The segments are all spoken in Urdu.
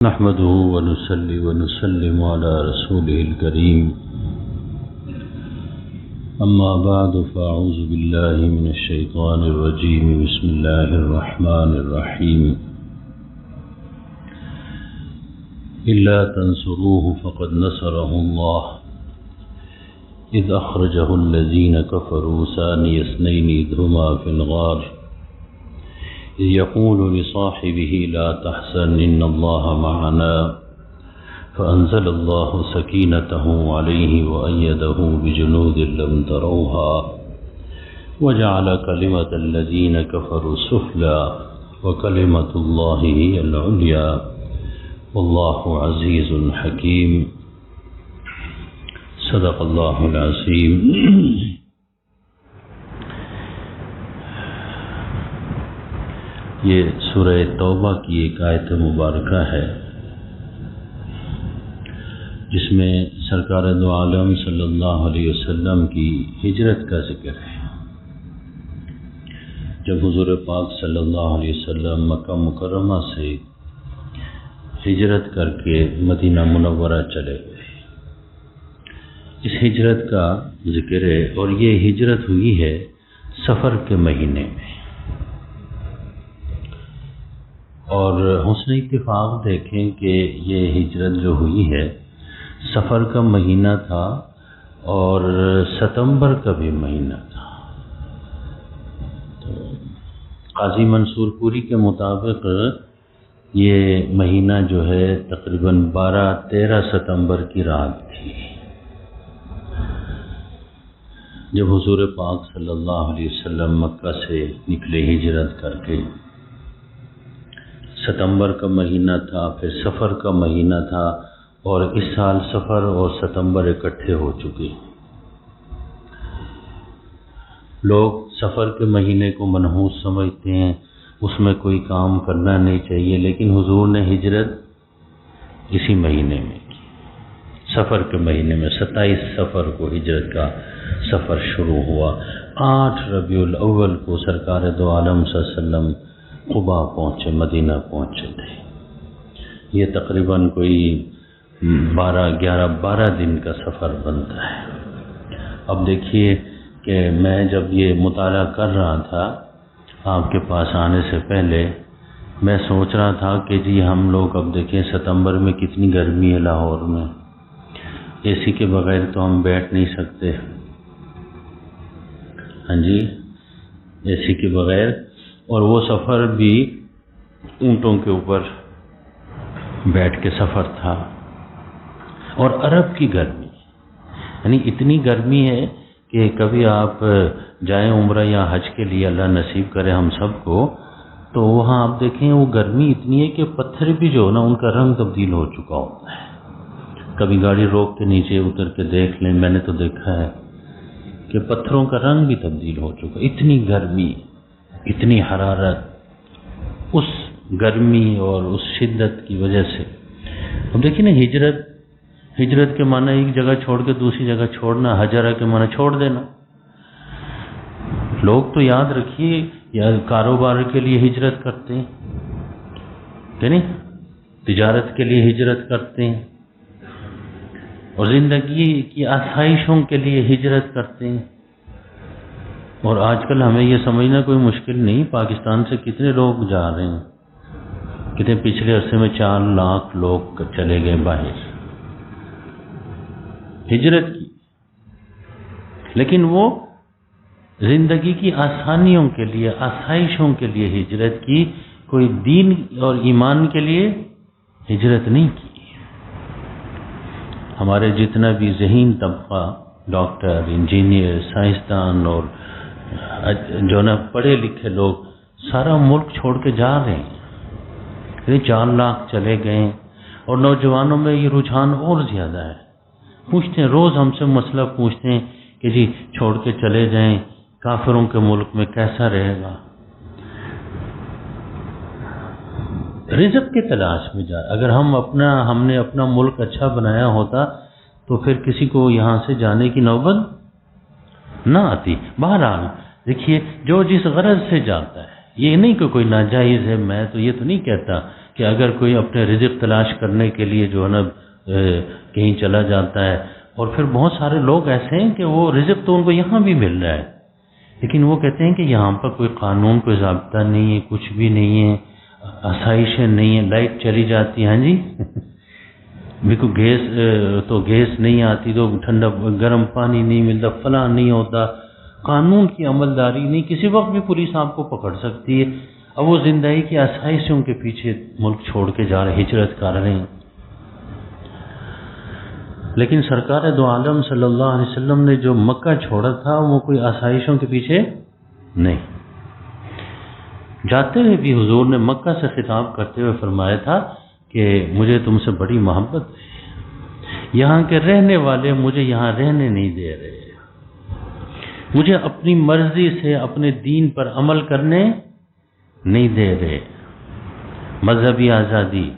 نحمده ونصلي ونسلم على رسوله الكريم أما بعد فأعوذ بالله من الشيطان الرجيم بسم الله الرحمن الرحيم إلا تنصروه فقد نصره الله إذ أخرجه الذين كفروا ثاني اثنين إذ هما في الغار إذ يقول لصاحبه لا تحزن إن الله معنا فأنزل الله سكينته عليه وأيده بجنود لم تروها وجعل كلمة الذين كفروا السفلى وكلمة الله هي العليا والله عزيز حكيم صدق الله العظيم. یہ سورہ توبہ کی ایک آیت مبارکہ ہے جس میں سرکار دو عالم صلی اللہ علیہ وسلم کی ہجرت کا ذکر ہے. جب حضور پاک صلی اللہ علیہ وسلم مکہ مکرمہ سے ہجرت کر کے مدینہ منورہ چلے گئے، اس ہجرت کا ذکر ہے اور یہ ہجرت ہوئی ہے سفر کے مہینے میں. اور حسن اتفاق دیکھیں کہ یہ ہجرت جو ہوئی ہے سفر کا مہینہ تھا اور ستمبر کا بھی مہینہ تھا. تو قاضی منصور پوری کے مطابق یہ مہینہ جو ہے تقریباً 12-13 ستمبر کی رات تھی جب حضور پاک صلی اللہ علیہ وسلم مکہ سے نکلے ہجرت کر کے. ستمبر کا مہینہ تھا، پھر سفر کا مہینہ تھا، اور اس سال سفر اور ستمبر اکٹھے ہو چکے. لوگ سفر کے مہینے کو منحوس سمجھتے ہیں، اس میں کوئی کام کرنا نہیں چاہیے، لیکن حضور نے ہجرت اسی مہینے میں کی. سفر کے مہینے میں 27 سفر کو ہجرت کا سفر شروع ہوا. 8 ربیع الاول کو سرکار دو عالم صلی اللہ علیہ وسلم قبا پہنچے، مدینہ پہنچے تھے. یہ تقریباً کوئی 12 دن کا سفر بنتا ہے. اب دیکھیے کہ میں جب یہ مطالعہ کر رہا تھا آپ کے پاس آنے سے پہلے، میں سوچ رہا تھا کہ جی ہم لوگ اب دیکھیں ستمبر میں کتنی گرمی ہے لاہور میں، اے سی کے بغیر تو ہم بیٹھ نہیں سکتے. ہاں جی، اے سی کے بغیر. اور وہ سفر بھی اونٹوں کے اوپر بیٹھ کے سفر تھا، اور عرب کی گرمی، یعنی اتنی گرمی ہے کہ کبھی آپ جائیں عمرہ یا حج کے لیے، اللہ نصیب کرے ہم سب کو، تو وہاں آپ دیکھیں وہ گرمی اتنی ہے کہ پتھر بھی جو نا ان کا رنگ تبدیل ہو چکا ہوتا ہے. کبھی گاڑی روک کے نیچے اتر کے دیکھ لیں، میں نے تو دیکھا ہے کہ پتھروں کا رنگ بھی تبدیل ہو چکا. اتنی گرمی، اتنی حرارت، اس گرمی اور اس شدت کی وجہ سے. اب دیکھیں نا، ہجرت کے معنی ایک جگہ چھوڑ کے دوسری جگہ چھوڑنا، ہجرہ کے معنی چھوڑ دینا. لوگ تو یاد رکھیے یا کاروبار کے لیے ہجرت کرتے ہیں کہ نہیں، تجارت کے لیے ہجرت کرتے ہیں، اور زندگی کی آسائشوں کے لیے ہجرت کرتے ہیں. اور آج کل ہمیں یہ سمجھنا کوئی مشکل نہیں، پاکستان سے کتنے لوگ جا رہے ہیں، کتنے پچھلے عرصے میں 4 لاکھ لوگ چلے گئے باہر ہجرت کی. لیکن وہ زندگی کی آسانیوں کے لیے، آسائشوں کے لیے ہجرت کی، کوئی دین اور ایمان کے لیے ہجرت نہیں کی. ہمارے جتنا بھی ذہین طبقہ، ڈاکٹر، انجینئر، سائنسدان اور جو نا پڑھے لکھے لوگ، سارا ملک چھوڑ کے جا رہے ہیں. 4 لاکھ چلے گئے، اور نوجوانوں میں یہ رجحان اور زیادہ ہے. پوچھتے ہیں روز ہم سے مسئلہ پوچھتے ہیں کہ جی چھوڑ کے چلے جائیں، کافروں کے ملک میں کیسا رہے گا. رزق کی تلاش میں جا. اگر ہم نے اپنا ملک اچھا بنایا ہوتا تو پھر کسی کو یہاں سے جانے کی نوبت نہ آتی. بہرحال دیکھیے، جو جس غرض سے جاتا ہے، یہ نہیں کہ کوئی ناجائز ہے. میں تو یہ تو نہیں کہتا کہ اگر کوئی اپنے رزق تلاش کرنے کے لیے جو ہے نا کہیں چلا جاتا ہے، اور پھر بہت سارے لوگ ایسے ہیں کہ وہ رزق تو ان کو یہاں بھی مل رہا ہے، لیکن وہ کہتے ہیں کہ یہاں پر کوئی قانون، کوئی ضابطہ نہیں ہے، کچھ بھی نہیں ہے، آسائشیں نہیں ہیں، لائٹ چلی جاتی ہے، ہاں جی بالکل گیس تو گیس نہیں آتی، تو ٹھنڈا گرم پانی نہیں ملتا، فلاں نہیں ہوتا، قانون کی عملداری نہیں، کسی وقت بھی پولیس آپ کو پکڑ سکتی ہے۔ اب وہ زندگی کی آسائشوں کے پیچھے ملک چھوڑ کے جا رہے، ہجرت کر رہے ہیں۔ لیکن سرکار دو عالم صلی اللہ علیہ وسلم نے جو مکہ چھوڑا تھا وہ کوئی آسائشوں کے پیچھے نہیں، جاتے ہوئے بھی حضور نے مکہ سے خطاب کرتے ہوئے فرمایا تھا کہ مجھے تم سے بڑی محبت ہے، یہاں کے رہنے والے مجھے یہاں رہنے نہیں دے رہے، مجھے اپنی مرضی سے اپنے دین پر عمل کرنے نہیں دے رہے، مذہبی آزادی۔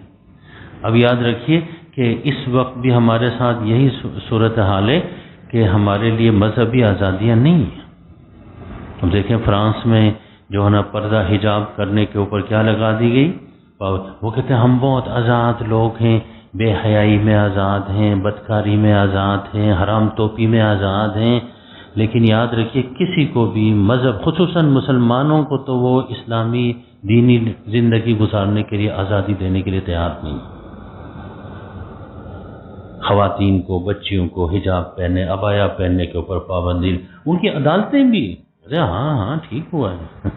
اب یاد رکھیے کہ اس وقت بھی ہمارے ساتھ یہی صورتحال ہے کہ ہمارے لیے مذہبی آزادیاں نہیں ہیں۔ اب دیکھیں فرانس میں جو ہے نا پردہ حجاب کرنے کے اوپر کیا لگا دی گئی، وہ کہتے ہیں ہم بہت آزاد لوگ ہیں، بے حیائی میں آزاد ہیں، بدکاری میں آزاد ہیں، حرام توپی میں آزاد ہیں، لیکن یاد رکھیے کسی کو بھی مذہب، خصوصاً مسلمانوں کو تو وہ اسلامی دینی زندگی گزارنے کے لیے آزادی دینے کے لیے تیار نہیں۔ خواتین کو، بچیوں کو حجاب پہننے، عبایا پہننے کے اوپر پابندی، ان کی عدالتیں بھی ہاں ٹھیک ہوا ہے۔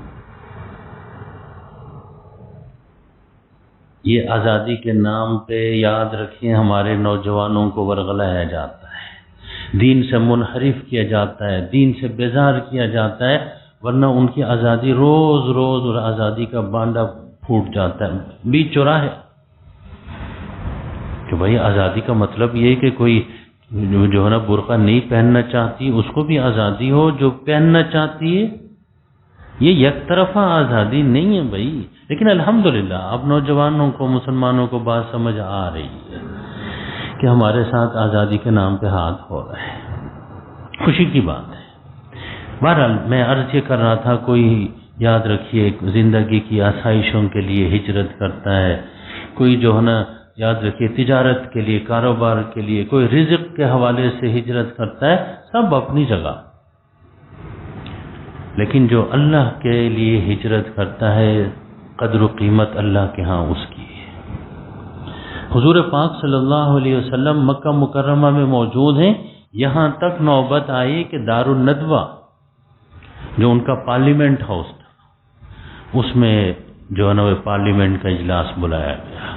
یہ آزادی کے نام پہ یاد رکھیں ہمارے نوجوانوں کو ورغلایا جاتا ہے، دین سے منحرف کیا جاتا ہے، دین سے بیزار کیا جاتا ہے، ورنہ ان کی آزادی روز روز اور آزادی کا بانڈا پھوٹ جاتا ہے بیچ چوراہے۔ کہ بھائی آزادی کا مطلب یہ کہ کوئی جو ہے نا برقع نہیں پہننا چاہتی اس کو بھی آزادی ہو، جو پہننا چاہتی ہے، یہ یک طرفہ آزادی نہیں ہے بھائی۔ لیکن الحمدللہ اب نوجوانوں کو، مسلمانوں کو بات سمجھ آ رہی ہے کہ ہمارے ساتھ آزادی کے نام پہ ہاتھ ہو رہا ہے، خوشی کی بات ہے۔ بہرحال میں عرض یہ کر رہا تھا، کوئی یاد رکھیے زندگی کی آسائشوں کے لیے ہجرت کرتا ہے، کوئی جو ہے نا یاد رکھیے تجارت کے لیے، کاروبار کے لیے، کوئی رزق کے حوالے سے ہجرت کرتا ہے، سب اپنی جگہ، لیکن جو اللہ کے لیے ہجرت کرتا ہے قدر و قیمت اللہ کے ہاں اس کی ہے۔ حضور پاک صلی اللہ علیہ وسلم مکہ مکرمہ میں موجود ہیں، یہاں تک نوبت آئی کہ دار الندوہ جو ان کا پارلیمنٹ ہاؤس تھا، اس میں جو ہے نا پارلیمنٹ کا اجلاس بلایا گیا،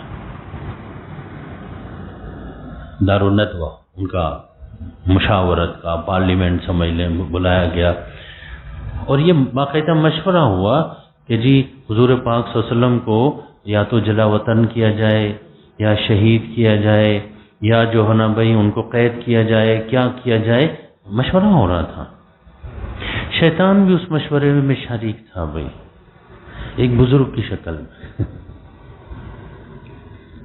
دار الندوہ ان کا مشاورت کا پارلیمنٹ سمجھ لیں بلایا گیا، اور یہ باقاعدہ مشورہ ہوا کہ جی حضور پاک صلی اللہ علیہ وسلم کو یا تو جلا وطن کیا جائے یا شہید کیا جائے یا جو ہے نا بھائی ان کو قید کیا جائے، کیا کیا جائے، مشورہ ہو رہا تھا۔ شیطان بھی اس مشورے میں شریک تھا بھائی، ایک بزرگ کی شکل میں۔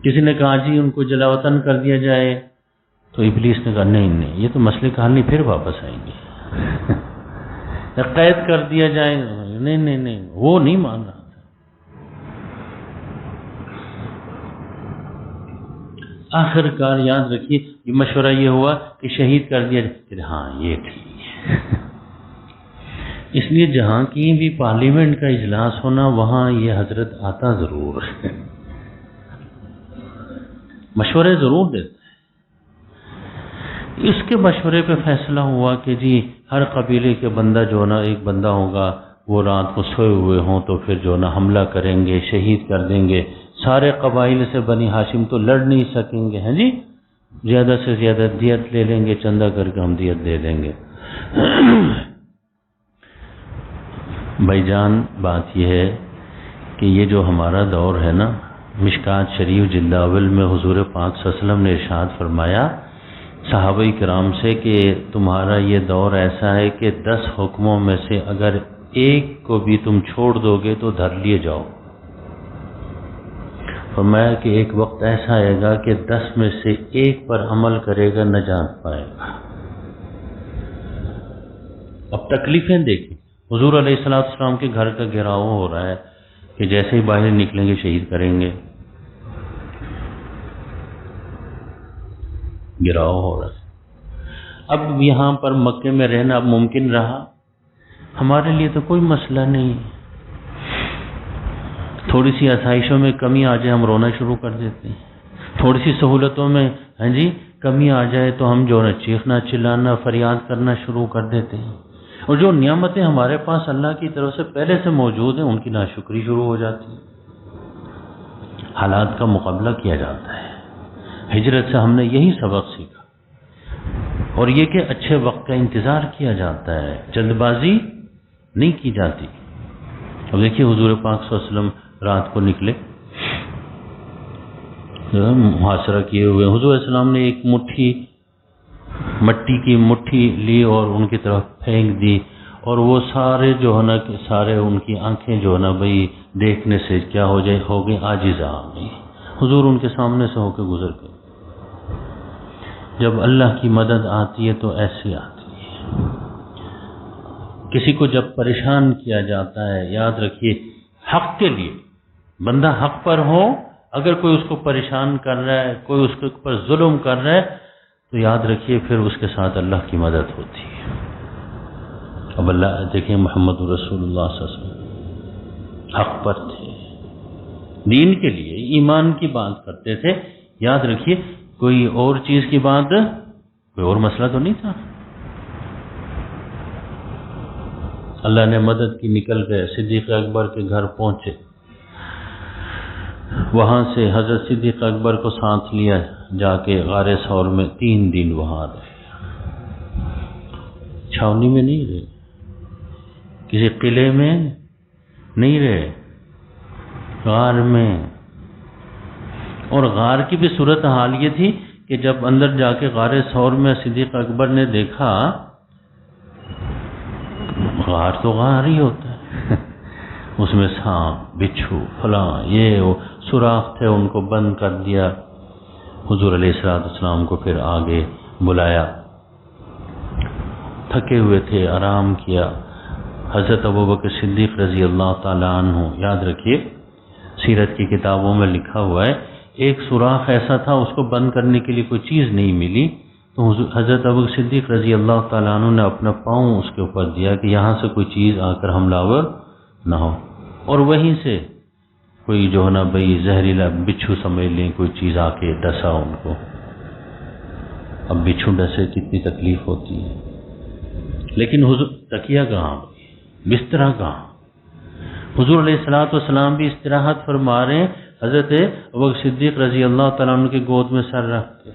کسی نے کہا جی ان کو جلا وطن کر دیا جائے، تو ابلیس نے کہا نہیں نہیں یہ تو مسئلے کا حل نہیں، پھر واپس آئیں گے۔ قید کر دیا جائے، نہیں نہیں نہیں، وہ نہیں مان رہا تھا۔ آخر کار یاد رکھیے یہ مشورہ یہ ہوا کہ شہید کر دیا جائے، ہاں یہ ٹھیک ہے۔ اس لیے جہاں کی بھی پارلیمنٹ کا اجلاس ہونا وہاں یہ حضرت آتا ضرور ہے، مشورے ضرور دیتے۔ اس کے مشورے پہ فیصلہ ہوا کہ جی ہر قبیلے کے بندہ جو نا ایک بندہ ہوگا وہ رات کو سوئے ہوئے ہوں تو پھر جو نا حملہ کریں گے، شہید کر دیں گے۔ سارے قبائل سے بنی ہاشم تو لڑ نہیں سکیں گے، ہیں جی زیادہ سے زیادہ دیت لے لیں گے، چندہ کر کے ہم دیت دے دیں گے۔ بھائی جان بات یہ ہے کہ یہ جو ہمارا دور ہے نا، مشکات شریف جلد اول میں حضور پاک صلی اللہ علیہ وسلم نے ارشاد فرمایا صحابہ کرام سے کہ تمہارا یہ دور ایسا ہے کہ 10 حکموں میں سے اگر ایک کو بھی تم چھوڑ دو گے تو دھر لیے جاؤ۔ فرمایا کہ ایک وقت ایسا آئے گا کہ 10 میں سے ایک پر عمل کرے گا نجات پائے گا۔ اب تکلیفیں دیکھیں، حضور علیہ السلام کے گھر کا گھیراؤ ہو رہا ہے کہ جیسے ہی باہر نکلیں گے شہید کریں گے، گراؤ ہو رہا ہے۔ اب یہاں پر مکے میں رہنا اب ممکن رہا؟ ہمارے لیے تو کوئی مسئلہ نہیں، تھوڑی سی آسائشوں میں کمی آ جائے ہم رونا شروع کر دیتے ہیں، تھوڑی سی سہولتوں میں کمی آ جائے تو ہم جو ہے چیخنا چلانا فریاد کرنا شروع کر دیتے ہیں، اور جو نعمتیں ہمارے پاس اللہ کی طرف سے پہلے سے موجود ہیں ان کی ناشکری شروع ہو جاتی ہے۔ حالات کا مقابلہ کیا جاتا ہے۔ ہجرت سے ہم نے یہی سبق سیکھا، اور یہ کہ اچھے وقت کا انتظار کیا جاتا ہے، جلد بازی نہیں کی جاتی۔ اب دیکھیے حضور پاک صلی اللہ علیہ وسلم رات کو نکلے، محاصرہ کیے ہوئے، حضور علیہ السلام نے ایک مٹی کی مٹھی لی اور ان کی طرف پھینک دی، اور وہ سارے جو ہے نا سارے ان کی آنکھیں جو ہے نا بھئی دیکھنے سے کیا ہو گئی عاجزہ آ گئی۔ حضور ان کے سامنے سے ہو کے گزر گئے۔ جب اللہ کی مدد آتی ہے تو ایسی آتی ہے۔ کسی کو جب پریشان کیا جاتا ہے، یاد رکھیے حق کے لیے، بندہ حق پر ہو، اگر کوئی اس کو پریشان کر رہا ہے، کوئی اس کے اوپر ظلم کر رہا ہے، تو یاد رکھیے پھر اس کے ساتھ اللہ کی مدد ہوتی ہے۔ اب اللہ دیکھیں محمد رسول اللہ صلی اللہ علیہ وسلم حق پر تھے، دین کے لیے ایمان کی بات کرتے تھے، یاد رکھیے کوئی اور چیز کی بات، کوئی اور مسئلہ تو نہیں تھا۔ اللہ نے مدد کی، نکل گئے، صدیق اکبر کے گھر پہنچے، وہاں سے حضرت صدیق اکبر کو ساتھ لیا، جا کے غار ثور میں 3 دن وہاں رہے، چھاونی میں نہیں رہے، کسی قلعے میں نہیں رہے، غار میں۔ اور غار کی بھی صورت حال یہ تھی کہ جب اندر جا کے غار ثور میں صدیق اکبر نے دیکھا، غار تو غار ہی ہوتا ہے، اس میں سانپ بچھو فلاں یہ وہ سوراخ تھے، ان کو بند کر دیا۔ حضور علیہ السلام کو پھر آگے بلایا، تھکے ہوئے تھے، آرام کیا۔ حضرت ابوبکر صدیق رضی اللہ تعالیٰ عنہ، یاد رکھیے سیرت کی کتابوں میں لکھا ہوا ہے، ایک سوراخ ایسا تھا اس کو بند کرنے کے لیے کوئی چیز نہیں ملی، تو حضرت ابوبکر صدیق رضی اللہ تعالیٰ عنہ نے اپنا پاؤں اس کے اوپر دیا کہ یہاں سے کوئی چیز آ کر حملہ آور نہ ہو، اور وہیں سے کوئی جو ہے نا بھئی زہریلا بچھو سمجھ لیں، کوئی چیز آ کے ڈسا ان کو۔ اب بچھو ڈسے کتنی تکلیف ہوتی ہے، لیکن حضور تکیہ کہاں، بسترا کہاں؟ حضور علیہ السلام بھی استراحت فرما رہے ہیں، حضرت ابوبکر صدیق رضی اللہ تعالیٰ عنہ کی گود میں سر رکھ کے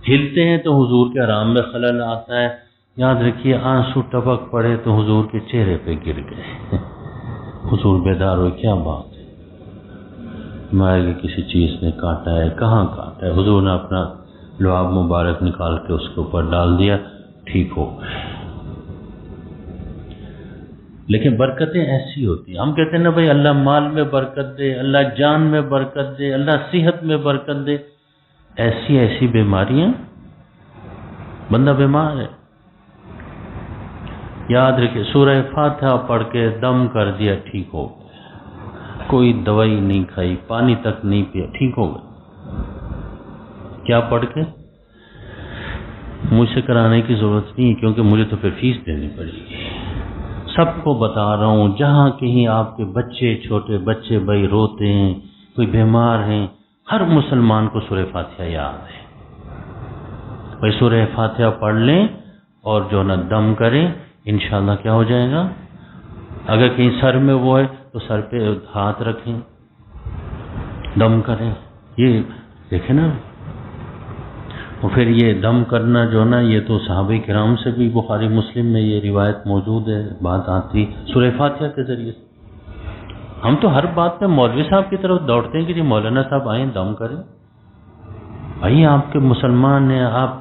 ہلتے ہیں تو حضور کے آرام میں خلل آتا ہے۔ یاد رکھیے آنسو ٹپک پڑے تو حضور کے چہرے پہ گر گئے، حضور بیدار ہوئے، کیا بات ہے، مائے کسی چیز نے کاٹا ہے، کہاں کاٹا ہے؟ حضور نے اپنا لعاب مبارک نکال کے اس کے اوپر ڈال دیا، ٹھیک ہو گئے۔ لیکن برکتیں ایسی ہوتی ہیں، ہم کہتے ہیں نا بھائی اللہ مال میں برکت دے، اللہ جان میں برکت دے، اللہ صحت میں برکت دے، ایسی بیماریاں، بندہ بیمار ہے، یاد رکھے سورہ فاتحہ پڑھ کے دم کر دیا، ٹھیک ہو گیا، کوئی دوائی نہیں کھائی، پانی تک نہیں پیا، ٹھیک ہو گیا۔ کیا پڑھ کے؟ مجھ سے کرانے کی ضرورت نہیں، کیونکہ مجھے تو پھر فیس دینی پڑے گی۔ سب کو بتا رہا ہوں، جہاں کہیں آپ کے بچے، چھوٹے بچے بھائی روتے ہیں، کوئی بیمار ہیں، ہر مسلمان کو سورہ فاتحہ یاد ہے، بھائی سورہ فاتحہ پڑھ لیں اور جو نا دم کریں، انشاءاللہ کیا ہو جائے گا۔ اگر کہیں سر میں وہ ہے تو سر پہ ہاتھ رکھیں، دم کریں، یہ دیکھیں نا۔ اور پھر یہ دم کرنا جو نا یہ تو صحابہ کرام سے بھی بخاری مسلم میں یہ روایت موجود ہے، بات آتی سورہ فاتحہ کے ذریعے سے۔ ہم تو ہر بات میں مولوی صاحب کی طرف دوڑتے ہیں کہ جی مولانا صاحب آئیں دم کریں، بھائی آپ کے مسلمان ہیں، آپ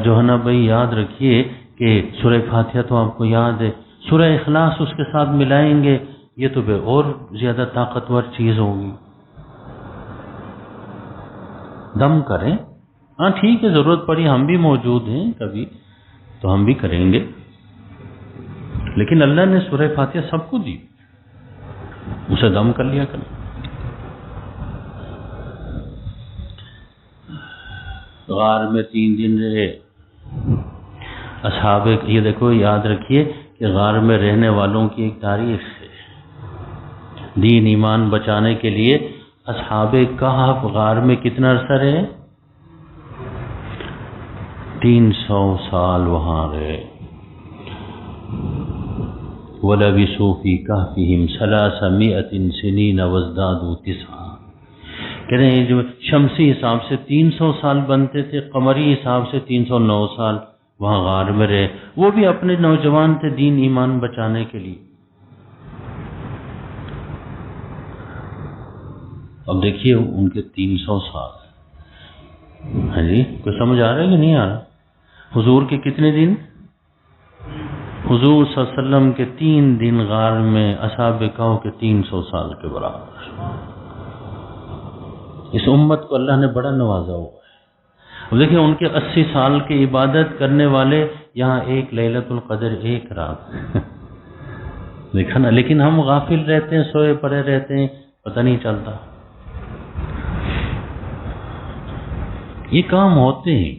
جو ہے نا بھائی یاد رکھیے کہ سورہ فاتحہ تو آپ کو یاد ہے، سورہ اخلاص اس کے ساتھ ملائیں گے، یہ تو بے اور زیادہ طاقتور چیز ہوگی۔ دم کریں، ہاں ٹھیک ہے، ضرورت پڑی ہم بھی موجود ہیں کبھی تو ہم بھی کریں گے، لیکن اللہ نے سورہ فاتحہ سب کو دی، اسے دم کر لیا کریں۔ غار میں 3 دن رہے اصحاب، یہ دیکھو یاد رکھیے کہ غار میں رہنے والوں کی ایک تاریخ ہے۔ دین ایمان بچانے کے لیے اصحاب کہف غار میں کتنا عرصہ رہے؟ 300 سال وہاں رہے۔ وَلَبِثُوا فِي كَهْفِهِمْ 300 سِنِينَ وَازْدَادُوا 9۔ کہہ رہے ہیں جو شمسی حساب سے 300 سال بنتے تھے، قمری حساب سے 309 سال وہاں غار میں رہے، وہ بھی اپنے نوجوان تھے دین ایمان بچانے کے لیے۔ اب دیکھیے ان کے 300 سال، ہاں جی کوئی سمجھ آ رہا ہے کہ نہیں آ رہا؟ حضور کے کتنے دن؟ حضور صلی اللہ علیہ وسلم کے 3 دن غار میں، اصحاب کہف کے 300 سال کے برابر۔ اس امت کو اللہ نے بڑا نوازا ہوا ہے۔ اب دیکھیں ان کے 80 سال کی عبادت کرنے والے یہاں ایک لیلۃ القدر، ایک رات دیکھا نا، لیکن ہم غافل رہتے ہیں، سوئے پڑے رہتے ہیں، پتہ نہیں چلتا۔ یہ کام ہوتے ہیں،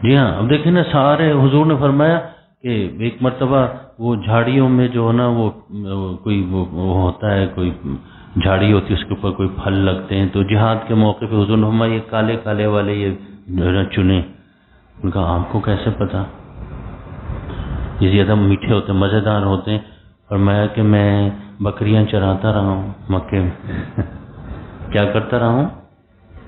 جی ہاں۔ اب دیکھیں نا سارے، حضور نے فرمایا کہ ایک مرتبہ وہ جھاڑیوں میں جو ہے نا وہ کوئی وہ ہوتا ہے، کوئی جھاڑی ہوتی ہے اس کے اوپر کوئی پھل لگتے ہیں، تو جہاد کے موقع پہ حضور نے فرمایا یہ کالے کالے والے یہ چنے۔ ان کا آپ کو کیسے پتا؟ یہ زیادہ میٹھے ہوتے ہیں، مزیدار ہوتے ہیں۔ فرمایا کہ میں بکریاں چراتا رہا ہوں مکے میں کیا کرتا رہا ہوں؟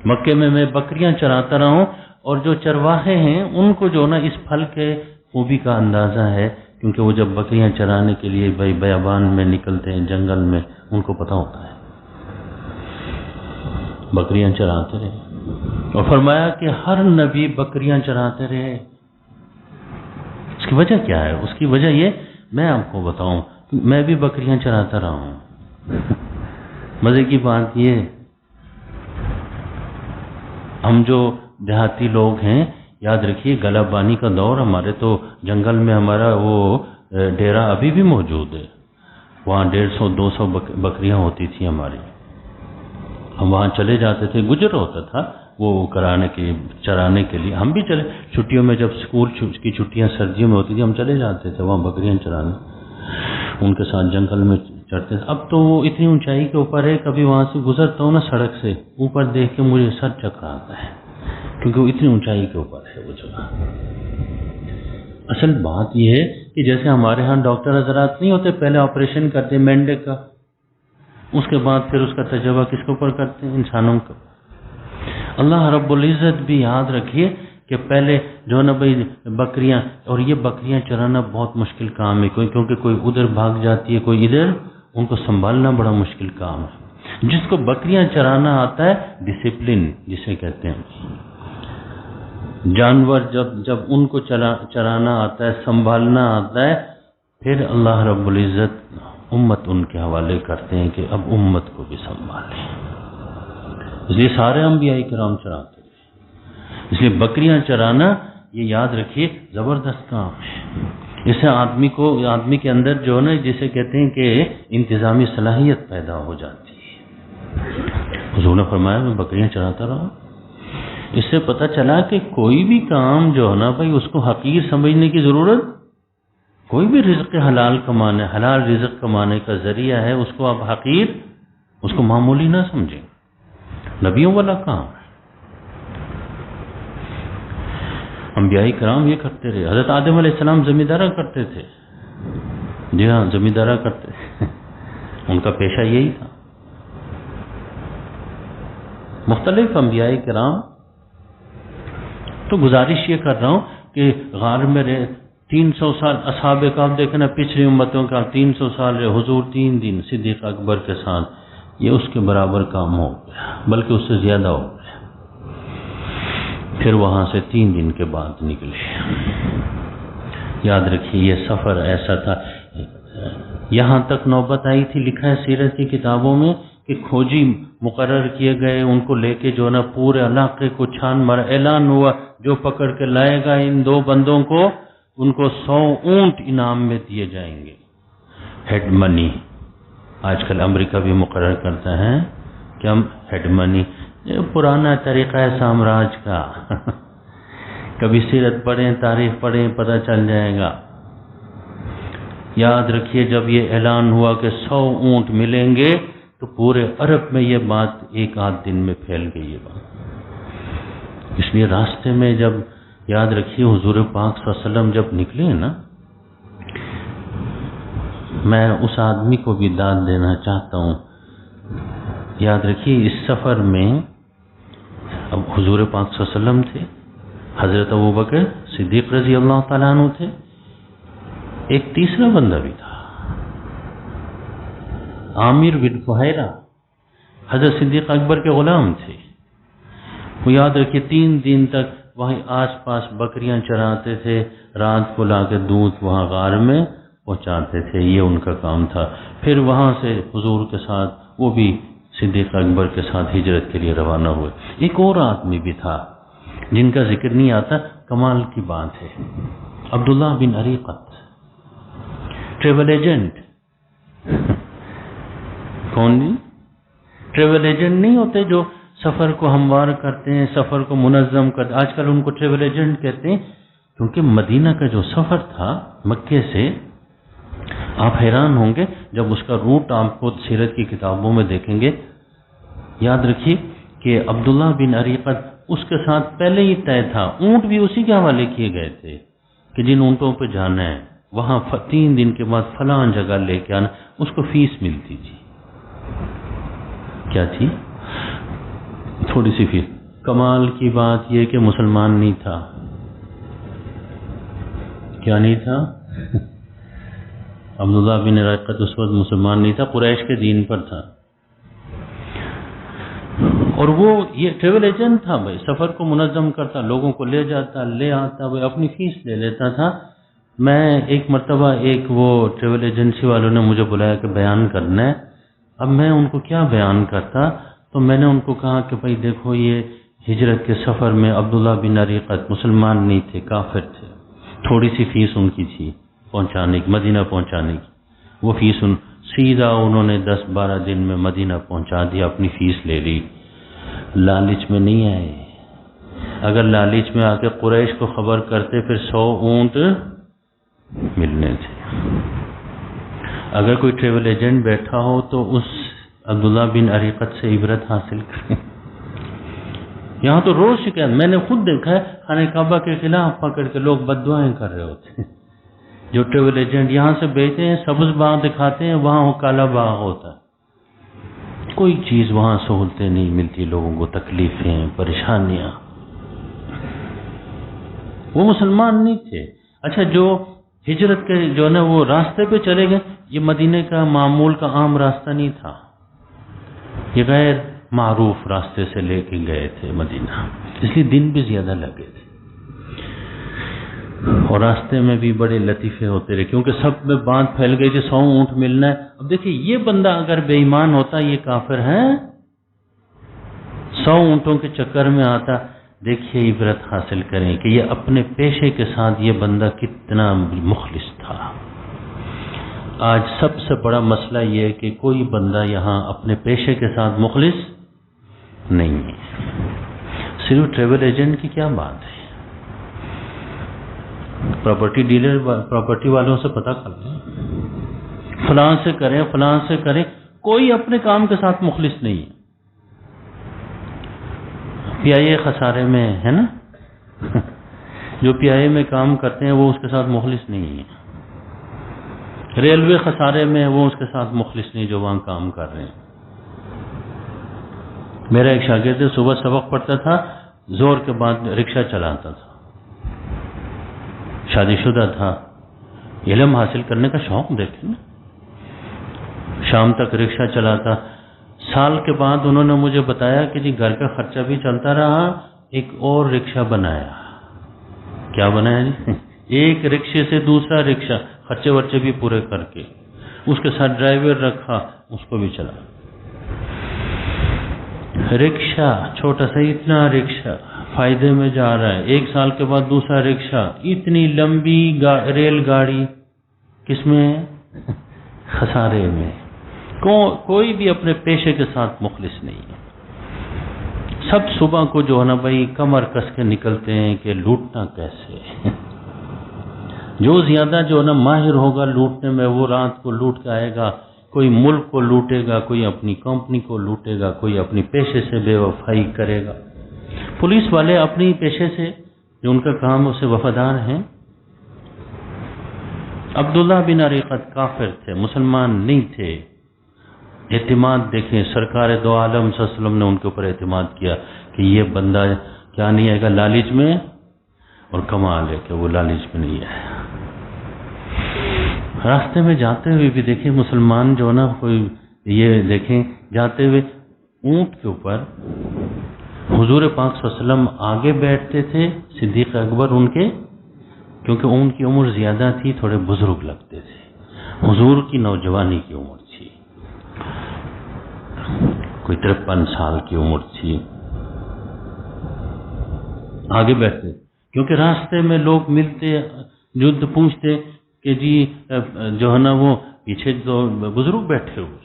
مکے میں میں بکریاں چراتا رہا ہوں، اور جو چرواہے ہیں ان کو جو نا اس پھل کے خوبی کا اندازہ ہے، کیونکہ وہ جب بکریاں چرانے کے لیے بیابان میں نکلتے ہیں، جنگل میں، ان کو پتہ ہوتا ہے، بکریاں چراتے رہے۔ اور فرمایا کہ ہر نبی بکریاں چراتے رہے۔ اس کی وجہ کیا ہے؟ اس کی وجہ یہ میں آپ کو بتاؤں، میں بھی بکریاں چراتا رہا ہوں۔ مزے کی بات یہ، ہم جو دیہاتی لوگ ہیں، یاد رکھیے گلہ بانی کا دور، ہمارے تو جنگل میں ہمارا وہ ڈیرا ابھی بھی موجود ہے، وہاں 150-200 بکریاں ہوتی تھیں ہماری، ہم وہاں چلے جاتے تھے، گجر ہوتا تھا وہ چرانے کے لیے، ہم بھی چلے، چھٹیوں میں جب اسکول کی چھٹیاں سردیوں میں ہوتی تھی ہم چلے جاتے تھے وہاں بکریاں چرانے، ان کے ساتھ جنگل میں چڑھتے تھے۔ اب تو وہ اتنی اونچائی کے اوپر ہے، کبھی وہاں سے گزرتا ہوں نا سڑک سے، اوپر دیکھ کے مجھے سر چکراتا ہے، کیونکہ وہ اتنی اونچائی کے اوپر ہے وہ جگہ۔ اصل بات یہ ہے کہ جیسے ہمارے ہاں ڈاکٹر حضرات نہیں ہوتے، پہلے آپریشن کرتے ہیں مینڈک کا، اس کے بعد پھر اس کا تجربہ کس کے اوپر کرتے ہیں؟ انسانوں کا۔ اللہ رب العزت بھی یاد رکھیے کہ پہلے جو ہے نا بھائی بکریاں، اور یہ بکریاں چرانا بہت مشکل کام ہے، کیونکہ کوئی ادھر بھاگ جاتی ہے، کوئی ادھر، ان کو سنبھالنا بڑا مشکل کام ہے۔ جس کو بکریاں چرانا آتا ہے، ڈسپلن جسے کہتے ہیں، جانور جب ان کو چرانا آتا ہے، سنبھالنا آتا ہے، پھر اللہ رب العزت امت ان کے حوالے کرتے ہیں کہ اب امت کو بھی سنبھالیں۔ اس لیے سارے انبیاء کرام چراتے ہیں، اس لیے بکریاں چرانا یہ یاد رکھیے زبردست کام ہے۔ اس سے آدمی کے اندر جو ہے نا جسے کہتے ہیں کہ انتظامی صلاحیت پیدا ہو جاتی ہے۔ حضور نے فرمایا میں بکریاں چراتا رہا، اس سے پتہ چلا کہ کوئی بھی کام جو ہے نا بھائی اس کو حقیر سمجھنے کی ضرورت، کوئی بھی رزق حلال رزق کمانے کا ذریعہ ہے، اس کو آپ حقیر، اس کو معمولی نہ سمجھیں، نبیوں والا کام ہے۔ انبیاء کرام یہ کرتے رہے، حضرت آدم علیہ السلام زمیندارہ کرتے تھے، جی ہاں زمیندارہ کرتے تھے، ان کا پیشہ یہی تھا۔ مختلف انبیاء کرام، تو گزارش یہ کر رہا ہوں کہ غار میں رہے 300 سال، اصحاب کہف دیکھنا پچھلی امتوں کا 300 سال رہے، حضور 3 دن صدیق اکبر کے ساتھ، یہ اس کے برابر کام ہو گیا، بلکہ اس سے زیادہ ہو گیا۔ پھر وہاں سے 3 دن کے بعد نکلے۔ یاد رکھیے یہ سفر ایسا تھا، یہاں تک نوبت آئی تھی، لکھا ہے سیرت کی کتابوں میں کہ کھوجی مقرر کیے گئے، ان کو لے کے جو نا پورے علاقے کو چھان مارا، اعلان ہوا جو پکڑ کے لائے گا ان 2 بندوں کو، ان کو 100 اونٹ انعام میں دیے جائیں گے، ہیڈ منی۔ آج کل امریکہ بھی مقرر کرتا ہے کہ ہم ہیڈ منی یہ پرانا طریقہ ہے سامراج کا کبھی سیرت پڑھیں، تاریخ پڑھیں، پتہ چل جائے گا۔ یاد رکھیے جب یہ اعلان ہوا کہ 100 اونٹ ملیں گے تو پورے عرب میں یہ بات ایک آدھ دن میں پھیل گئی یہ بات۔ اس لیے راستے میں جب یاد رکھیے حضور پاک صلی اللہ علیہ وسلم جب نکلے نا، میں اس آدمی کو بھی داد دینا چاہتا ہوں۔ یاد رکھیے اس سفر میں اب حضور پاک صلی اللہ علیہ وسلم تھے، حضرت ابوبکر صدیق رضی اللہ تعالیٰ عنہ تھے، ایک تیسرا بندہ بھی تھا عامر بن فہیرہ، حضرت صدیق اکبر کے غلام تھے۔ وہ یاد رکھیے 3 دن تک وہیں آس پاس بکریاں چراتے تھے، رات کو لا کے دودھ وہاں غار میں پہنچاتے تھے، یہ ان کا کام تھا۔ پھر وہاں سے حضور کے ساتھ وہ بھی صدیق اکبر کے ساتھ ہجرت کے لیے روانہ ہوئے۔ ایک اور آدمی بھی تھا جن کا ذکر نہیں آتا، کمال کی بات ہے، عبداللہ بن اریقط، ٹریول ایجنٹ۔ کون جی؟ ٹریول ایجنٹ نہیں ہوتے جو سفر کو ہموار کرتے ہیں، سفر کو منظم کرتے ہیں، آج کل ان کو ٹریول ایجنٹ کہتے ہیں، کیونکہ مدینہ کا جو سفر تھا مکے سے، آپ حیران ہوں گے جب اس کا روٹ آپ کو سیرت کی کتابوں میں دیکھیں گے۔ یاد رکھیے کہ عبداللہ بن اریقط اس کے ساتھ پہلے ہی طے تھا، اونٹ بھی اسی کے حوالے کیے گئے تھے کہ جن اونٹوں پہ جانا ہے وہاں 3 دن کے بعد فلاں جگہ لے کے آنا، اس کو فیس ملتی تھی۔ کیا تھی؟ تھوڑی سی فیس۔ کمال کی بات یہ کہ مسلمان نہیں تھا۔ کیا نہیں تھا؟ عبداللہ بن اریقط اس وقت مسلمان نہیں تھا، قریش کے دین پر تھا، اور وہ یہ ٹریول ایجنٹ تھا بھائی، سفر کو منظم کرتا، لوگوں کو لے جاتا، لے آتا، بھائی اپنی فیس لے لیتا تھا۔ میں ایک مرتبہ وہ ٹریول ایجنسی والوں نے مجھے بلایا کہ بیان کرنا ہے، اب میں ان کو کیا بیان کرتا، تو میں نے ان کو کہا کہ بھائی دیکھو یہ ہجرت کے سفر میں عبداللہ بن اریقط مسلمان نہیں تھے، کافر تھے، تھوڑی سی فیس ان کی تھی پہنچانے کی، مدینہ پہنچانے کی، وہ فیس سیدھا انہوں نے 10-12 دن میں مدینہ پہنچا دیا، اپنی فیس لے لی، لالچ میں نہیں آئے۔ اگر لالچ میں آ کے قریش کو خبر کرتے پھر 100 اونٹ ملنے تھے۔ اگر کوئی ٹریول ایجنٹ بیٹھا ہو تو اس عبداللہ بن اریقط سے عبرت حاصل کریں۔ یہاں تو روز شکایت، میں نے خود دیکھا ہے خانہ کعبہ کے خلاف پکڑ کے لوگ بد دعائیں کر رہے ہوتے ہیں۔ جو ٹریول ایجنٹ یہاں سے بیچتے ہیں، سبز باغ دکھاتے ہیں، وہاں وہ کالا باغ ہوتا ہے، کوئی چیز وہاں سہولتیں نہیں ملتی، لوگوں کو تکلیفیں، پریشانیاں۔ وہ مسلمان نہیں تھے۔ اچھا جو ہجرت کے جو نا وہ راستے پہ چلے گئے، یہ مدینہ کا معمول کا عام راستہ نہیں تھا، یہ غیر معروف راستے سے لے کے گئے تھے مدینہ، اس لیے دن بھی زیادہ لگے تھے، اور راستے میں بھی بڑے لطیفے ہوتے رہے، کیونکہ سب میں بات پھیل گئی تھی 100 اونٹ ملنا ہے۔ اب دیکھیں یہ بندہ اگر بے ایمان ہوتا، یہ کافر ہے، 100 اونٹوں کے چکر میں آتا، دیکھیے عبرت حاصل کریں کہ یہ اپنے پیشے کے ساتھ یہ بندہ کتنا مخلص تھا۔ آج سب سے بڑا مسئلہ یہ ہے کہ کوئی بندہ یہاں اپنے پیشے کے ساتھ مخلص نہیں ہے۔ صرف ٹریول ایجنٹ کی کیا بات ہے، پراپرٹی ڈیلر، پراپرٹی والوں سے پتہ کر لیں، فلاں سے کریں، فلاں سے کریں، کوئی اپنے کام کے ساتھ مخلص نہیں ہے۔ پی آئی اے خسارے میں ہے نا، جو پی آئی اے میں کام کرتے ہیں وہ اس کے ساتھ مخلص نہیں ہے، ریلوے خسارے میں وہ اس کے ساتھ مخلص نہیں جو وہاں کام کر رہے ہیں۔ میرا ایک شاگرد صبح سبق پڑھتا تھا، زور کے بعد رکشہ چلاتا تھا، شادی شدہ تھا، علم حاصل کرنے کا شوق دیکھیں نا، شام تک رکشہ چلاتا۔ سال کے بعد انہوں نے مجھے بتایا کہ جی گھر کا خرچہ بھی چلتا رہا، ایک اور رکشہ بنایا۔ کیا بنایا جی؟ ایک رکشے سے دوسرا رکشہ، خرچے ورچے بھی پورے کر کے، اس کے ساتھ ڈرائیور رکھا، اس کو بھی چلا۔ رکشہ چھوٹا سا اتنا رکشہ فائدے میں جا رہا ہے، 1 سال کے بعد دوسرا رکشہ، اتنی لمبی ریل گاڑی، کس میں؟ خسارے میں۔ کوئی بھی اپنے پیشے کے ساتھ مخلص نہیں ہے۔ سب صبح کو جو ہے نا بھائی کمر کس کے نکلتے ہیں کہ لوٹنا کیسے. جو زیادہ جو ہے نا ماہر ہوگا لوٹنے میں وہ رات کو لوٹ کے آئے گا. کوئی ملک کو لوٹے گا, کوئی اپنی کمپنی کو لوٹے گا, کوئی اپنی پیشے سے بے وفائی کرے گا. پولیس والے اپنی پیشے سے جو ان کا کام اسے وفادار ہیں. عبداللہ بن اریقط کافر تھے, مسلمان نہیں تھے. اعتماد دیکھیں, سرکار دو عالم صلی اللہ علیہ وسلم نے ان کے اوپر اعتماد کیا کہ یہ بندہ کیا نہیں آئے گا لالچ میں, اور کمال ہے کہ وہ لالچ میں نہیں ہے. راستے میں جاتے ہوئے بھی دیکھیں مسلمان جو نا کوئی یہ دیکھیں جاتے ہوئے اونٹ کے اوپر حضور پاک صلی اللہ علیہ وسلم آگے بیٹھتے تھے, صدیق اکبر ان کے, کیونکہ ان کی عمر زیادہ تھی, تھوڑے بزرگ لگتے تھے. حضور کی نوجوانی کی عمر تھی, کوئی 53 سال کی عمر تھی. آگے بیٹھتے کیونکہ راستے میں لوگ ملتے جد پوچھتے کہ جی جو ہے نا وہ پیچھے تو بزرگ بیٹھے ہوئے,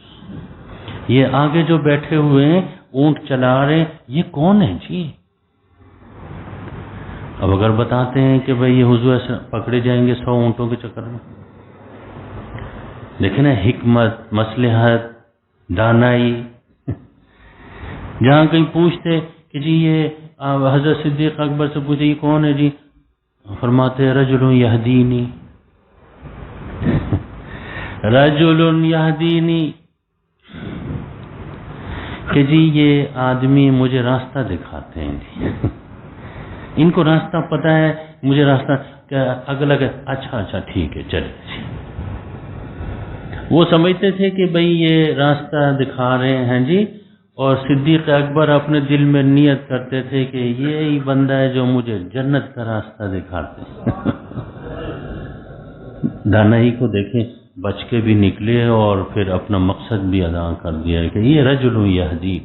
یہ آگے جو بیٹھے ہوئے ہیں اونٹ چلا رہے, یہ کون ہے جی؟ اب اگر بتاتے ہیں کہ بھئی یہ حضور پکڑے جائیں گے 100 اونٹوں کے چکر میں. دیکھیں نا حکمت, مصلحت, دانائی. جہاں کہیں پوچھتے کہ جی یہ حضرت صدیق اکبر سے پوچھتے یہ کون ہے جی, فرماتے رجل یہدینی, رجل یہدینی, کہ جی یہ آدمی مجھے راستہ دکھاتے ہیں جی. ان کو راستہ پتہ ہے, مجھے راستہ اگلا کہ اچھا ٹھیک ہے چلے جی. وہ سمجھتے تھے کہ بھئی یہ راستہ دکھا رہے ہیں جی, اور صدیق اکبر اپنے دل میں نیت کرتے تھے کہ یہی بندہ ہے جو مجھے جنت کا راستہ دکھاتے ہیں. دانائی کو دیکھیں, بچ کے بھی نکلے اور پھر اپنا مقصد بھی ادا کر دیا کہ یہ رجل یہدی.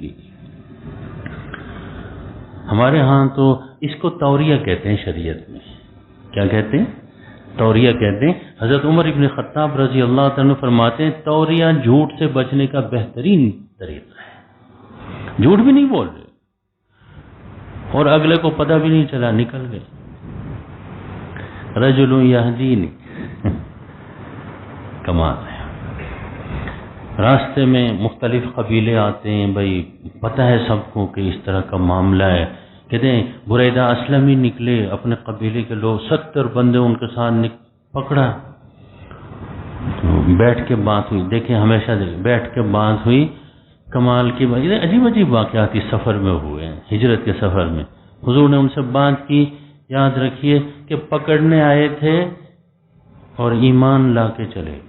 ہمارے ہاں تو اس کو توریہ کہتے ہیں, شریعت میں کیا کہتے ہیں؟ توریہ کہتے ہیں. حضرت عمر ابن خطاب رضی اللہ تعالیٰ فرماتے ہیں توریہ جھوٹ سے بچنے کا بہترین طریقہ ہے. جھوٹ بھی نہیں بول رہے اور اگلے کو پتہ بھی نہیں چلا, نکل گئے. رجل یہدینی, کمال ہے. راستے میں مختلف قبیلے آتے ہیں, بھائی پتہ ہے سب کو کہ اس طرح کا معاملہ ہے. کہتے ہیں بریدہ اسلمی نکلے, اپنے قبیلے کے لوگ 70 بندے ان کے ساتھ پکڑا, بیٹھ کے بات ہوئی. دیکھیں ہمیشہ بیٹھ کے بات ہوئی. کمال کی بات, عجیب عجیب واقعات اس سفر میں ہوئے ہیں, ہجرت کے سفر میں. حضور نے ان سے بات کی. یاد رکھیے کہ پکڑنے آئے تھے اور ایمان لا کے چلے گئے,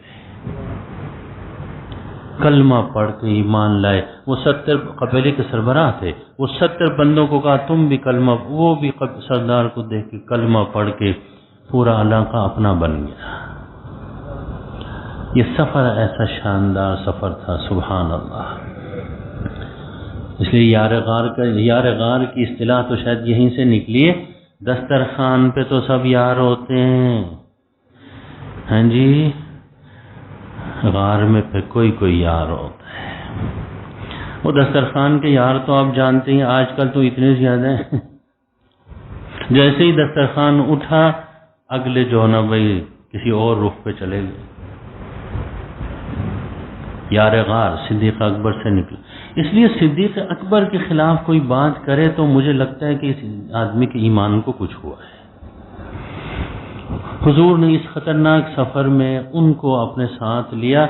کلمہ پڑھ کے ایمان لائے. وہ 70 قبیلے کے سربراہ تھے, وہ 70 بندوں کو کہا تم بھی کلمہ, وہ بھی سردار کو دیکھ کے کلمہ پڑھ کے پورا علاقہ اپنا بن گیا. یہ سفر ایسا شاندار سفر تھا, سبحان اللہ. اس لیے یار غار کی اصطلاح تو شاید یہیں سے نکلی ہے. دسترخوان پہ تو سب یار ہوتے ہیں, ہاں جی, غار میں پہ کوئی یار ہوتا ہے. وہ دسترخوان کے یار تو آپ جانتے ہیں آج کل تو اتنے زیادہ ہیں. جیسے ہی دسترخوان اٹھا اگلے جو نا بھائی کسی اور رخ پہ چلے گئے. یار غار صدیق اکبر سے نکلا. اس لیے صدیق اکبر کے خلاف کوئی بات کرے تو مجھے لگتا ہے کہ اس آدمی کے ایمان کو کچھ ہوا ہے. حضور نے اس خطرناک سفر میں ان کو اپنے ساتھ لیا.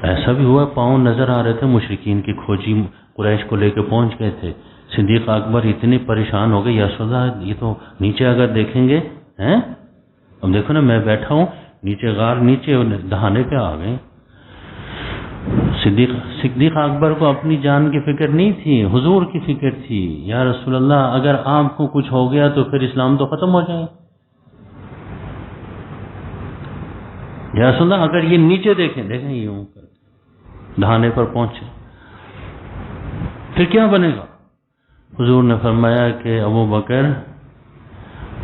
ایسا بھی ہوا پاؤں نظر آ رہے تھے, مشرکین کی کھوجی قریش کو لے کے پہنچ گئے تھے. صدیق اکبر اتنے پریشان ہو گئے, یا سودا یہ تو نیچے اگر دیکھیں گے ہیں, اب دیکھو نا میں بیٹھا ہوں نیچے, غار نیچے دہانے پہ آ گئے. صدیق اکبر کو اپنی جان کی فکر نہیں تھی, حضور کی فکر تھی. یا رسول اللہ اگر آپ کو کچھ ہو گیا تو پھر اسلام تو ختم ہو جائے. یا رسول اللہ اگر یہ نیچے دیکھیں یوں کر دہانے پر پہنچے پھر کیا بنے گا؟ حضور نے فرمایا کہ ابو بکر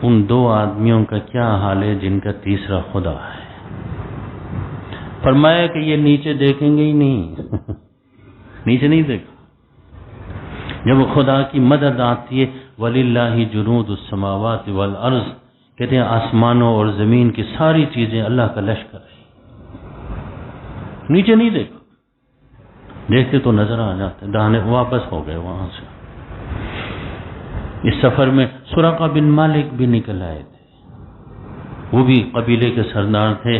ان 2 آدمیوں کا کیا حال ہے جن کا تیسرا خدا ہے. فرمایا کہ یہ نیچے دیکھیں گے ہی نہیں. نیچے نہیں دیکھا. جب خدا کی مدد آتی ہے وَلِلَّهِ جُنُودُ السَّمَاوَاتِ وَالْأَرْضِ، کہتے ہیں آسمانوں اور زمین کی ساری چیزیں اللہ کا لشکر ہے. نیچے نہیں دیکھو، دیکھتے تو نظر آ جاتے، دانے واپس ہو گئے وہاں سے. اس سفر میں سراقہ بن مالک بھی نکل آئے تھے، وہ بھی قبیلے کے سردار تھے.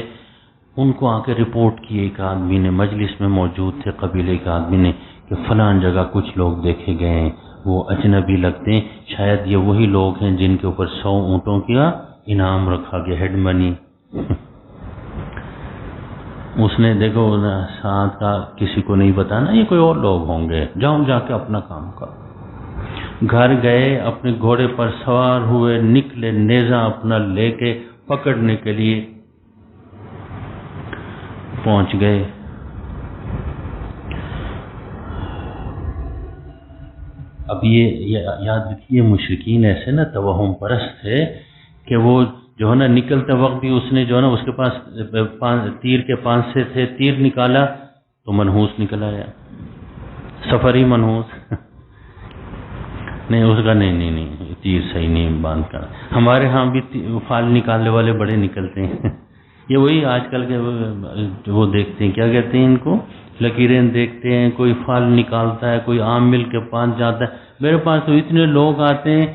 ان کو آ کے رپورٹ کی ایک آدمی نے، مجلس میں موجود تھے قبیلے کے آدمی نے، کہ فلان جگہ کچھ لوگ دیکھے گئے ہیں، وہ اجنبی لگتے ہیں، شاید یہ وہی لوگ ہیں جن کے اوپر 100 اونٹوں کا انعام رکھا گیا، ہیڈ منی. اس نے دیکھو ساتھ کا کسی کو نہیں بتانا، یہ کوئی اور لوگ ہوں گے، جاؤ جا کے اپنا کام کرو. گھر گئے، اپنے گھوڑے پر سوار ہوئے، نکلے نیزہ اپنا لے کے پکڑنے کے لیے پہنچ گئے. اب یہ یاد رکھیے مشرکین ایسے نا توہم پرست تھے کہ وہ جو ہے نا نکلتے وقت بھی اس نے جو ہے نا اس کے پاس تیر کے 5 سے تھے، تیر نکالا تو منحوس نکل آیا، سفری منحوس. نہیں اس کا نہیں تیر صحیح نہیں باندھ کر. ہمارے ہاں بھی فال نکالنے والے بڑے نکلتے ہیں. یہ وہی آج کل کے وہ دیکھتے ہیں، کیا کہتے ہیں ان کو، لکیریں دیکھتے ہیں. کوئی فال نکالتا ہے، کوئی عام مل کے پاس جاتا ہے. میرے پاس تو اتنے لوگ آتے ہیں،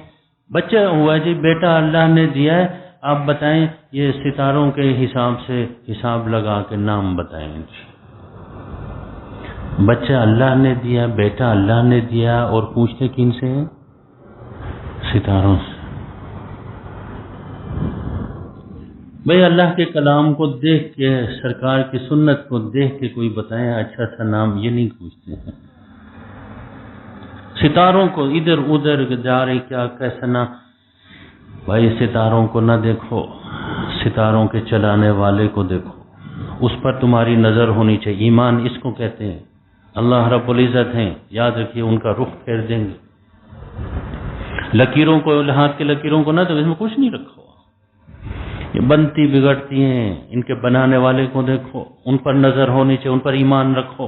بچہ ہوا جی بیٹا اللہ نے دیا ہے، آپ بتائیں یہ ستاروں کے حساب سے حساب لگا کے نام بتائیں. بچہ اللہ نے دیا، بیٹا اللہ نے دیا، اور پوچھتے کن سے ہیں؟ ستاروں سے. بھئی اللہ کے کلام کو دیکھ کے، سرکار کی سنت کو دیکھ کے کوئی بتائیں اچھا سا نام، یہ نہیں پوچھتے ہیں. ستاروں کو ادھر ادھر جا رہے کیا کیسا نام. بھائی ستاروں کو نہ دیکھو، ستاروں کے چلانے والے کو دیکھو، اس پر تمہاری نظر ہونی چاہیے. ایمان اس کو کہتے ہیں. اللہ رب العزت ہیں، یاد رکھیے ان کا رخ پھیر دیں گے. لکیروں کو، ہاتھ کے لکیروں کو نہ تو اس میں کچھ نہیں رکھو، یہ بنتی بگڑتی ہیں. ان کے بنانے والے کو دیکھو، ان پر نظر ہونی چاہیے، ان پر ایمان رکھو.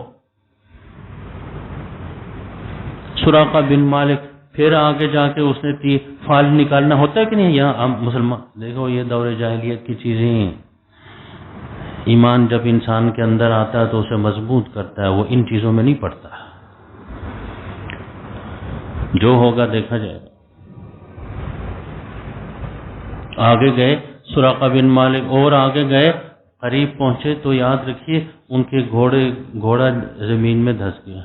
سراقہ بن مالک پھر آگے جا کے اس نے فال نکالنا ہوتا ہے کہ نہیں یہاں مسلمان دیکھو، یہ دور جاہلیت کی چیزیں ہیں. ایمان جب انسان کے اندر آتا ہے تو اسے مضبوط کرتا ہے، وہ ان چیزوں میں نہیں پڑتا. جو ہوگا دیکھا جائے گا. آگے گئے سراقہ بن مالک، اور آگے گئے، قریب پہنچے تو یاد رکھیے ان کے گھوڑا زمین میں دھس گیا.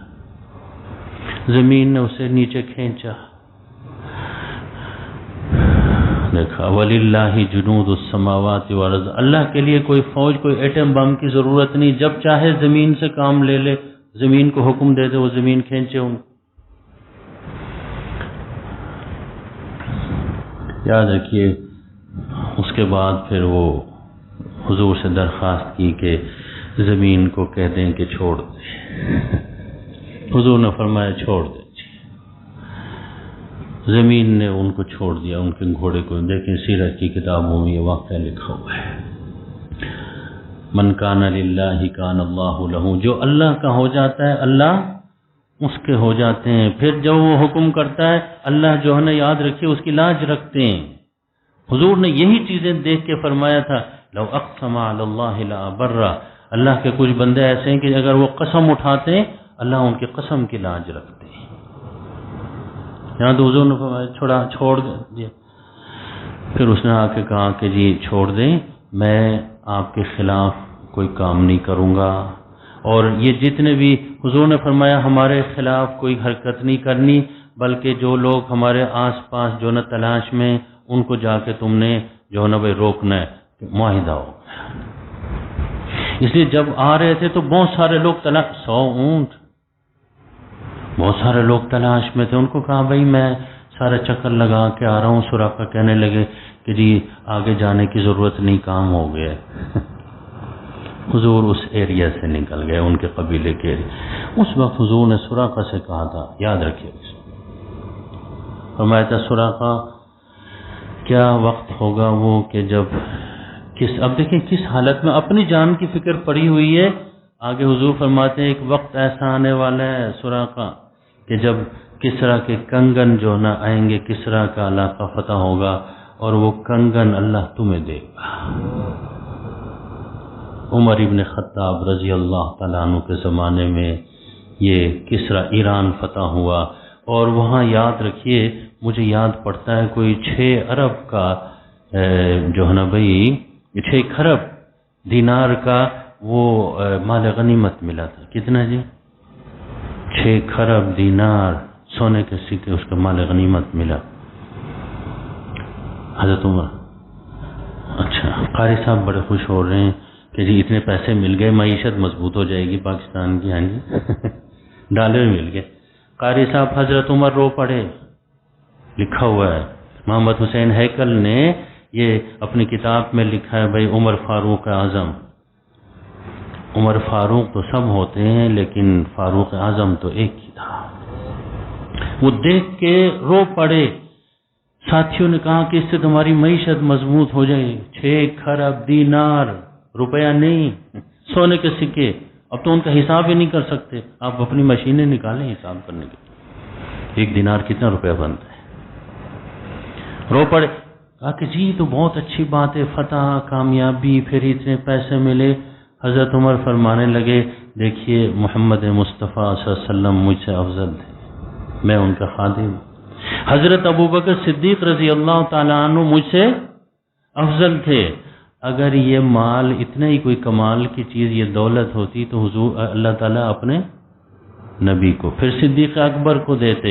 زمین نے اسے نیچے کھینچا. دیکھا وَلِلَّهِ جُنُودُ السَّمَاوَاتِ وَالْأَرْضِ، اللہ کے لیے کوئی فوج، کوئی ایٹم بم کی ضرورت نہیں. جب چاہے زمین سے کام لے لے، زمین کو حکم دے دے، وہ زمین کھینچے. ان یاد رکھیے. اس کے بعد پھر وہ حضور سے درخواست کی کہ زمین کو کہہ دیں کہ چھوڑ دے. حضور نے فرمایا چھوڑ دے. زمین نے ان کو چھوڑ دیا، ان کے گھوڑے کو. دیکھیں سیرت کی کتابوں میں یہ واقعہ لکھا ہوا ہے. من کان للہ کان اللہ لہ، جو اللہ کا ہو جاتا ہے اللہ اس کے ہو جاتے ہیں. پھر جب وہ حکم کرتا ہے اللہ جو ہے نا یاد رکھیے اس کی لاج رکھتے ہیں. حضور نے یہی چیزیں دیکھ کے فرمایا تھا لو اقسم علی اللہ لابرہ. اللہ کے کچھ بندے ایسے ہیں کہ اگر وہ قسم اٹھاتے ہیں اللہ ان کی قسم کی لاج رکھتے ہیں. یہاں تو حضور نے فرمایا چھوڑ دیا. پھر اس نے آ کے کہا کہ جی چھوڑ دیں، میں آپ کے خلاف کوئی کام نہیں کروں گا، اور یہ جتنے بھی حضور نے فرمایا ہمارے خلاف کوئی حرکت نہیں کرنی، بلکہ جو لوگ ہمارے آس پاس جو نہ تلاش میں، ان کو جا کے تم نے جو ہے نا بھائی روکنا ہے. معاہدہ ہو گیا. اس لیے جب آ رہے تھے تو بہت سارے لوگ 100 اونٹ، بہت سارے لوگ تلاش میں تھے. ان کو کہا بھائی میں سارا چکر لگا کے آ رہا ہوں. سراقہ کہنے لگے کہ جی آگے جانے کی ضرورت نہیں، کام ہو گیا. حضور اس ایریا سے نکل گئے، ان کے قبیلے کے ایریا. اس وقت حضور نے سراقہ سے کہا تھا، یاد رکھیے، فرمایا تھا سراقہ کیا وقت ہوگا وہ کہ جب اب دیکھیں کس حالت میں اپنی جان کی فکر پڑی ہوئی ہے. آگے حضور فرماتے ہیں ایک وقت ایسا آنے والا ہے سراقہ کہ جب کسرا کے کنگن جو نہ آئیں گے، کسرا کا علاقہ فتح ہوگا اور وہ کنگن اللہ تمہیں دے گا۔ عمر ابن خطاب رضی اللہ تعالیٰ عنہ کے زمانے میں یہ کسرا ایران فتح ہوا، اور وہاں یاد رکھیے، مجھے یاد پڑتا ہے کوئی 6 ارب کا جو ہے نا بھائی 6 خرب دینار کا وہ مال غنیمت ملا تھا۔ کتنا جی؟ 6 خرب دینار سونے کے سکے اس کا مال غنیمت ملا حضرت عمر۔ اچھا، قاری صاحب بڑے خوش ہو رہے ہیں کہ جی اتنے پیسے مل گئے، معیشت مضبوط ہو جائے گی پاکستان کی۔ ہاں جی ڈالر مل گئے۔ قاری صاحب حضرت عمر رو پڑے، لکھا ہوا ہے، محمد حسین ہیکل نے یہ اپنی کتاب میں لکھا ہے بھائی عمر فاروق اعظم۔ عمر فاروق تو سب ہوتے ہیں لیکن فاروق اعظم تو ایک ہی تھا۔ وہ دیکھ کے رو پڑے۔ ساتھیوں نے کہا کہ اس سے تمہاری معیشت مضبوط ہو جائے۔ 6 خرب دینار، روپیہ نہیں، سونے کے سکے۔ اب تو ان کا حساب ہی نہیں کر سکتے، آپ اپنی مشینیں نکالیں حساب کرنے کے، 1 دینار کتنا روپیہ بنتا ہے۔ رو پڑے، کہا کہ جی تو بہت اچھی بات ہے، فتح، کامیابی، پھر اتنے پیسے ملے۔ حضرت عمر فرمانے لگے، دیکھیے محمد مصطفیٰ صلی اللہ علیہ وسلم مجھ سے افضل تھے، میں ان کا خادم۔ حضرت ابوبکر صدیق رضی اللہ تعالیٰ عنہ مجھ سے افضل تھے۔ اگر یہ مال اتنا ہی کوئی کمال کی چیز، یہ دولت ہوتی تو حضور اللہ تعالیٰ اپنے نبی کو، پھر صدیق اکبر کو دیتے۔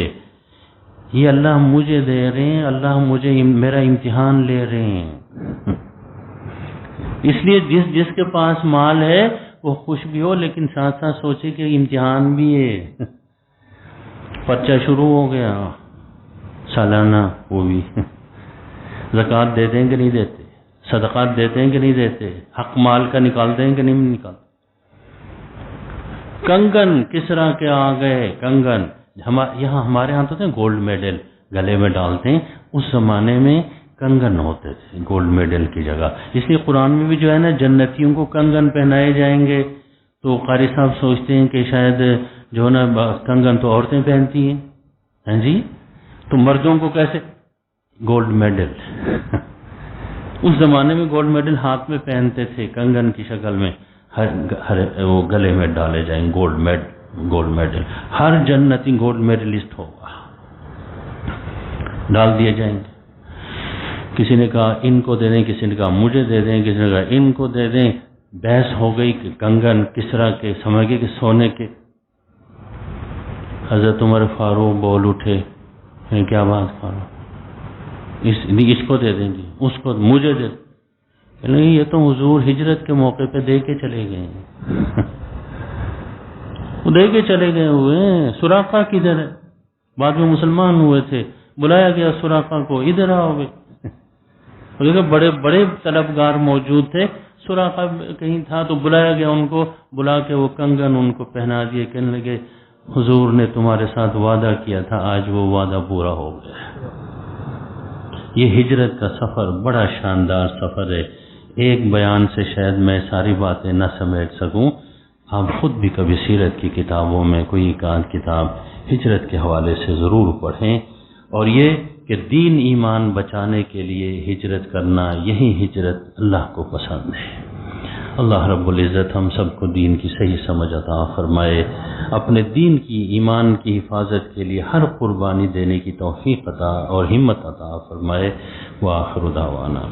یہ اللہ مجھے دے رہے ہیں، اللہ مجھے میرا امتحان لے رہے ہیں۔ اس لیے جس کے پاس مال ہے وہ خوش بھی ہو، لیکن ساتھ ساتھ سوچے کہ امتحان بھی ہے۔ پرچہ شروع ہو گیا سالانہ، وہ بھی زکوٰۃ دیتے ہیں کہ نہیں دیتے، صدقات دیتے ہیں کہ نہیں دیتے، حق مال کا نکالتے ہیں کہ نہیں نکالتے۔ کنگن کسرا کے آ گئے، کنگن یہاں ہمارے ہاں تو تھے گولڈ میڈل گلے میں ڈالتے ہیں، اس زمانے میں کنگن ہوتے تھے گولڈ میڈل کی جگہ۔ اس لیے قرآن میں بھی جو ہے نا جنتیوں کو کنگن پہنائے جائیں گے، تو قاری صاحب سوچتے ہیں کہ شاید جو ہے نا کنگن تو عورتیں پہنتی ہیں، ہاں جی، تو مردوں کو کیسے گولڈ میڈل۔ اس زمانے میں گولڈ میڈل ہاتھ میں پہنتے تھے کنگن کی شکل میں، ہر وہ گلے میں ڈالے جائیں گولڈ میڈل، ہر جنتی گولڈ میڈلسٹ ہوگا، ڈال دیے جائیں گے۔ کسی نے کہا ان کو دے دیں، کسی نے کہا مجھے دے دیں، کسی نے کہا ان کو دے دیں۔ بحث ہو گئی کہ کنگن کسرا کے، سمجھے کہ سونے کے۔ حضرت عمر فاروق بول اٹھے، کیا بات فاروق، اس کو دے دیں گے، اس کو مجھے دے دیں۔ نہیں، یہ تو حضور ہجرت کے موقع پہ دے کے چلے گئے ہیں۔ وہ دے کے چلے گئے ہوئے ہیں۔ سراقہ کدھر ہے؟ بعد میں مسلمان ہوئے تھے، بلایا گیا سراقہ کو، ادھر آؤ گے۔ بڑے بڑے طلبگار موجود تھے، سراقہ کہیں تھا تو بلایا گیا ان کو، بلا کے وہ کنگن ان کو پہنا دیے، کہنے لگے حضور نے تمہارے ساتھ وعدہ کیا تھا، آج وہ وعدہ پورا ہو گیا۔ یہ ہجرت کا سفر بڑا شاندار سفر ہے، ایک بیان سے شاید میں ساری باتیں نہ سمیٹ سکوں۔ آپ خود بھی کبھی سیرت کی کتابوں میں کوئی ایک آدھ کتاب ہجرت کے حوالے سے ضرور پڑھیں، اور یہ کہ دین ایمان بچانے کے لیے ہجرت کرنا، یہی ہجرت اللہ کو پسند ہے۔ اللہ رب العزت ہم سب کو دین کی صحیح سمجھ عطا فرمائے، اپنے دین کی، ایمان کی حفاظت کے لیے ہر قربانی دینے کی توفیق عطا اور ہمت عطا فرمائے۔ وآخر دعوانا